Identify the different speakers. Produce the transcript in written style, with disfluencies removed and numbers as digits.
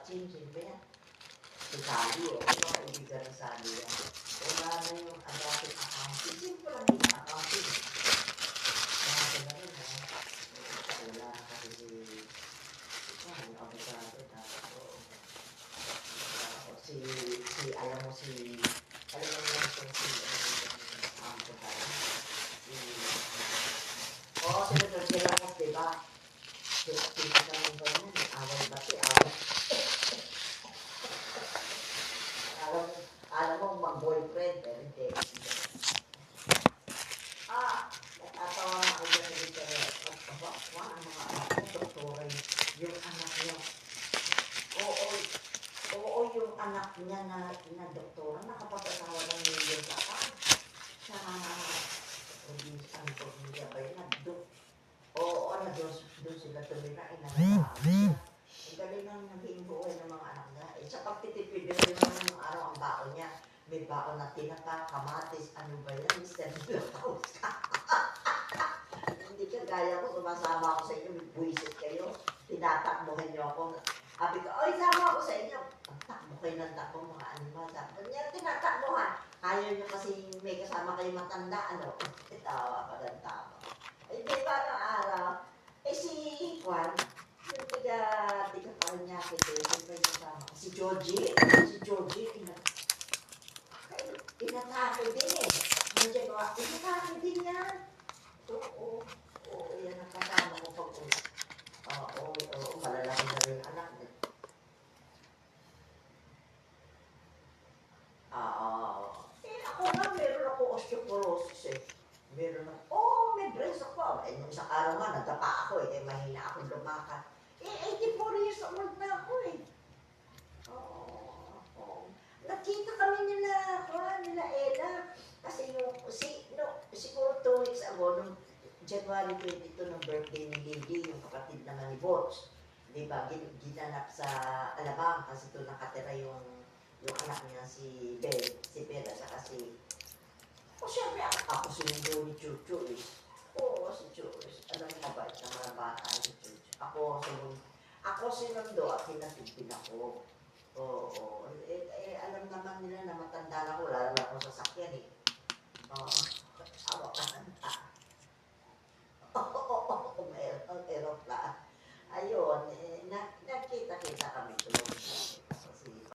Speaker 1: Chinchin ba yan? Si Sally, mga kaibigan ng Sally yan. Wala na yung adapted accounting. Simple lang yung accounting. Kaya ko na rin, ha? Wala kasi yung abogado, alam mo naman itong Senator Ramos, diba? Kita naman ba yun? Awal bati, awal. Alam mo, mag-boyfriend, pero hindi. Natatawa na ako dyan dito. Ang mga anak ko, doktora yung anak niya. Oo, yung anak niya na doktora, nakapag-asawa ng million sa ang pamilya ba yun? Doon sila tumira, inangataan siya. Ang galing nang naging buhay ng mga anak niya. Sa pagtitipid yun naman yung araw ang baon niya. May baon na tinapa, kamatis, ano ba yan? Mr. Milhouse ka. Hindi ka gaya ko, sumasama ako sa inyo, may buwisit kayo. Tinatakbuhan niyo ako. Sabi ko, oy, sama ako sa inyo. Ang takbo kayo ng takbo, mga animal. Sabi niya, tinatakbuhan. Ayaw niyo kasi may kasama kayo matanda, ano? Tawa pa ng tawa. Ay, di ba ng araw? Si Juan, yung tiga niya, si Georgie, inatake din eh. Nandiyan ko, inatake din yan. Oo, yan ang kasama ko pag malalaki na rin anak niya. Ako nga, meron ako osteoporosis eh. Meron ako, may brace ako. Nung isang araw nga, nadapa ako eh, mahina akong lumakad. 84 years old na ako eh. Nakita kami nila Ella. Kasi siguro 2 weeks ago, nung January 22 ng birthday ni Lily, yung kapatid naman ni Bots. Diba, ginanap sa Alabang kasi doon nakatira yung anak niya si Bella, saka si siyempre ako sinundo ni Chuchu eh. Oo, si Chuchu. Alam mo ba, ng mga bata ni Chuchu. Ako sinundo at hinatipin ako. Oo. Alam naman nila na matanda na ako. Lalo